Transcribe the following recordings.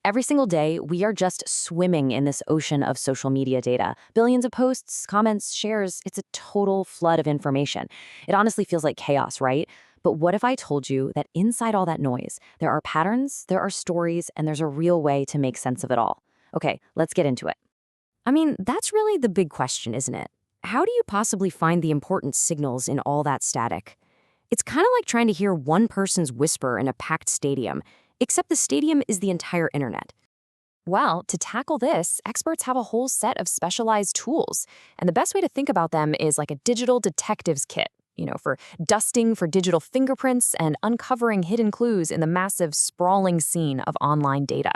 Every single day, we are just swimming in this ocean of social media data. Billions of posts, comments, shares. It's a total flood of information. It honestly feels like chaos, right? But what if I told you that inside all that noise, there are patterns, there are stories, and there's a real way to make sense of it all? Okay, let's get into it. I mean, that's really the big question, isn't it? How do you possibly find the important signals in all that static? It's kind of like trying to hear one person's whisper in a packed stadium, except the stadium is the entire internet. Well, to tackle this, experts have a whole set of specialized tools. And the best way to think about them is like a digital detective's kit, for dusting for digital fingerprints and uncovering hidden clues in the massive, sprawling scene of online data.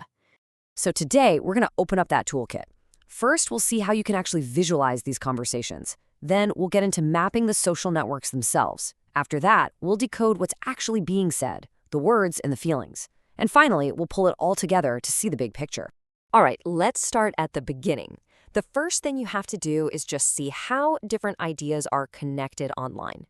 So today, we're going to open up that toolkit. First, we'll see how you can actually visualize these conversations. Then, we'll get into mapping the social networks themselves. After that, we'll decode what's actually being said, the words and the feelings. And finally, we'll pull it all together to see the big picture. All right, let's start at the beginning. The first thing you have to do is just see how different ideas are connected online.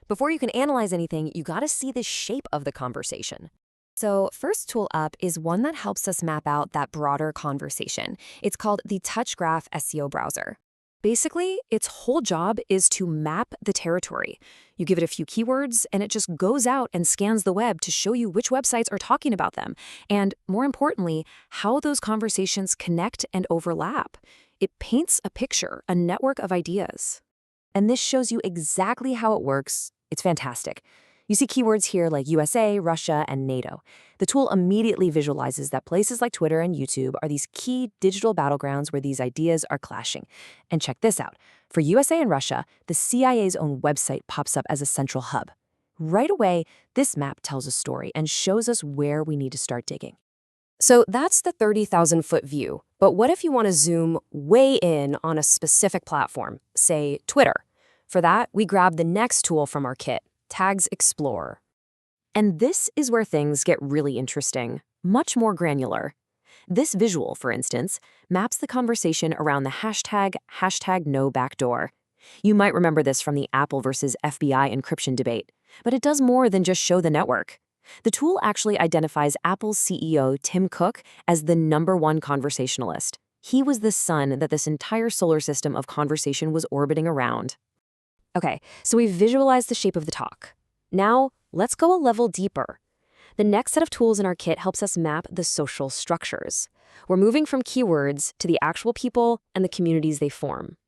Before you can analyze anything, you got to see the shape of the conversation. So first tool up is one that helps us map out that broader conversation. It's called the Touch Graph SEO browser. Basically, its whole job is to map the territory. You give it a few keywords, and it just goes out and scans the web to show you which websites are talking about them, and more importantly, how those conversations connect and overlap. It paints a picture, a network of ideas. And this shows you exactly how it works. It's fantastic. You see keywords here like USA, Russia, and NATO. The tool immediately visualizes that places like Twitter and YouTube are these key digital battlegrounds where these ideas are clashing. And check this out. For USA and Russia, the CIA's own website pops up as a central hub. Right away, this map tells a story and shows us where we need to start digging. So that's the 30,000-foot view. But what if you want to zoom way in on a specific platform, say Twitter? For that, we grab the next tool from our kit, Tags Explorer. And this is where things get really interesting, much more granular. This visual, for instance, maps the conversation around the hashtag #NoBackdoor. You might remember this from the Apple versus FBI encryption debate, but it does more than just show the network. The tool actually identifies Apple's CEO, Tim Cook, as the #1 conversationalist. He was the sun that this entire solar system of conversation was orbiting around. Okay, so we've visualized the shape of the talk. Now, let's go a level deeper. The next set of tools in our kit helps us map the social structures. We're moving from keywords to the actual people and the communities they form.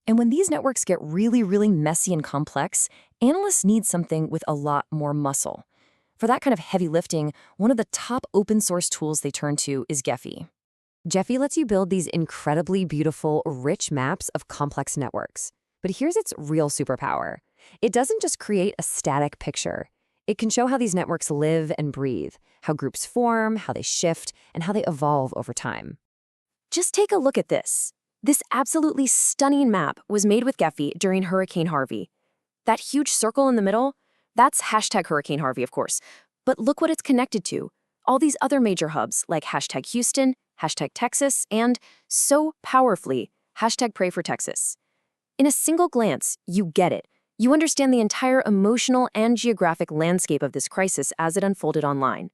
And when these networks get really, really messy and complex, analysts need something with a lot more muscle. For that kind of heavy lifting, one of the top open source tools they turn to is Gephi. Gephi lets you build these incredibly beautiful, rich maps of complex networks. But here's its real superpower. It doesn't just create a static picture. It can show how these networks live and breathe, how groups form, how they shift, and how they evolve over time. Just take a look at this. This absolutely stunning map was made with Gephi during Hurricane Harvey. That huge circle in the middle, that's #Hurricane Harvey, of course. But look what it's connected to. All these other major hubs like #Houston, #Texas, and, so powerfully, #PrayForTexas. In a single glance, you get it. You understand the entire emotional and geographic landscape of this crisis as it unfolded online.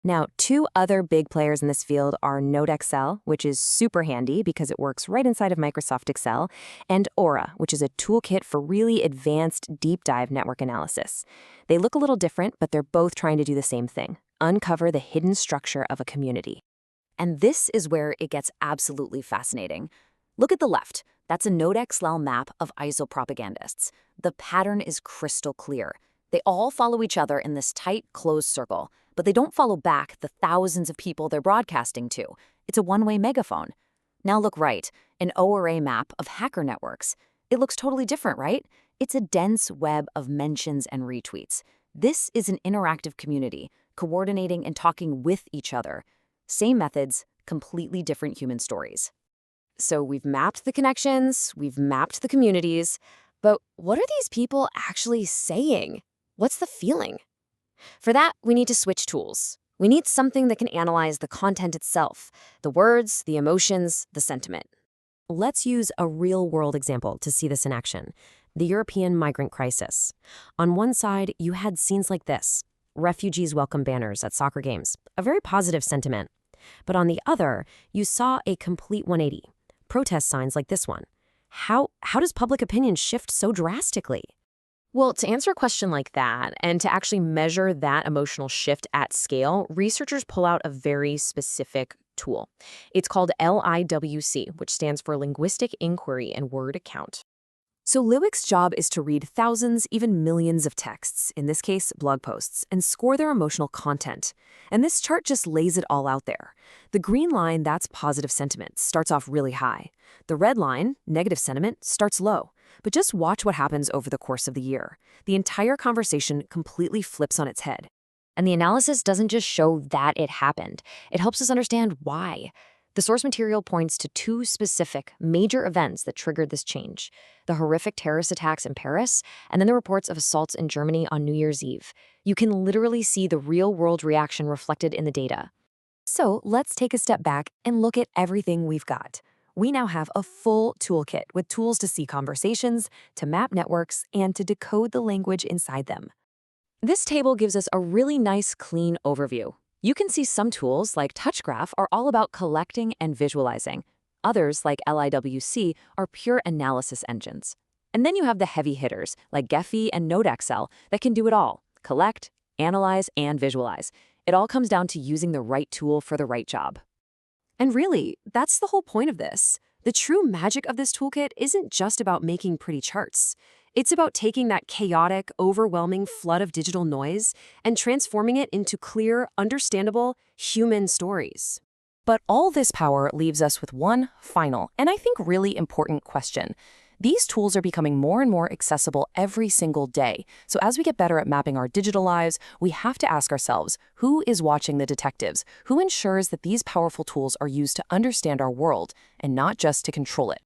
Now, two other big players in this field are NodeXL, which is super handy because it works right inside of Microsoft Excel, and Aura, which is a toolkit for really advanced deep dive network analysis. They look a little different, but they're both trying to do the same thing, uncover the hidden structure of a community. And this is where it gets absolutely fascinating. Look at the left. That's a NodeXL map of ISO propagandists. The pattern is crystal clear. They all follow each other in this tight, closed circle, but they don't follow back the thousands of people they're broadcasting to. It's a one-way megaphone. Now look right, an ORA map of hacker networks. It looks totally different, right? It's a dense web of mentions and retweets. This is an interactive community, coordinating and talking with each other. Same methods, completely different human stories. So we've mapped the connections, we've mapped the communities, but what are these people actually saying? What's the feeling? For that, we need to switch tools. We need something that can analyze the content itself, the words, the emotions, the sentiment. Let's use a real-world example to see this in action. The European migrant crisis. On one side, you had scenes like this. Refugees welcome banners at soccer games. A very positive sentiment. But on the other, you saw a complete 180. Protest signs like this one. How does public opinion shift so drastically? Well, to answer a question like that, and to actually measure that emotional shift at scale, researchers pull out a very specific tool. It's called LIWC, which stands for Linguistic Inquiry and Word Count. So LIWIC's job is to read thousands, even millions of texts, in this case, blog posts, and score their emotional content. And this chart just lays it all out there. The green line, that's positive sentiment, starts off really high. The red line, negative sentiment, starts low. But just watch what happens over the course of the year. The entire conversation completely flips on its head. And the analysis doesn't just show that it happened. It helps us understand why. The source material points to two specific, major events that triggered this change: the horrific terrorist attacks in Paris, and then the reports of assaults in Germany on New Year's Eve. You can literally see the real-world reaction reflected in the data. So let's take a step back and look at everything we've got. We now have a full toolkit with tools to see conversations, to map networks, and to decode the language inside them. This table gives us a really nice, clean overview. You can see some tools, like TouchGraph, are all about collecting and visualizing. Others, like LIWC, are pure analysis engines. And then you have the heavy hitters, like Gephi and NodeXL, that can do it all: collect, analyze, and visualize. It all comes down to using the right tool for the right job. And really, that's the whole point of this. The true magic of this toolkit isn't just about making pretty charts. It's about taking that chaotic, overwhelming flood of digital noise and transforming it into clear, understandable, human stories. But all this power leaves us with one final, and I think really important question. These tools are becoming more and more accessible every single day. So as we get better at mapping our digital lives, we have to ask ourselves, who is watching the detectives? Who ensures that these powerful tools are used to understand our world and not just to control it?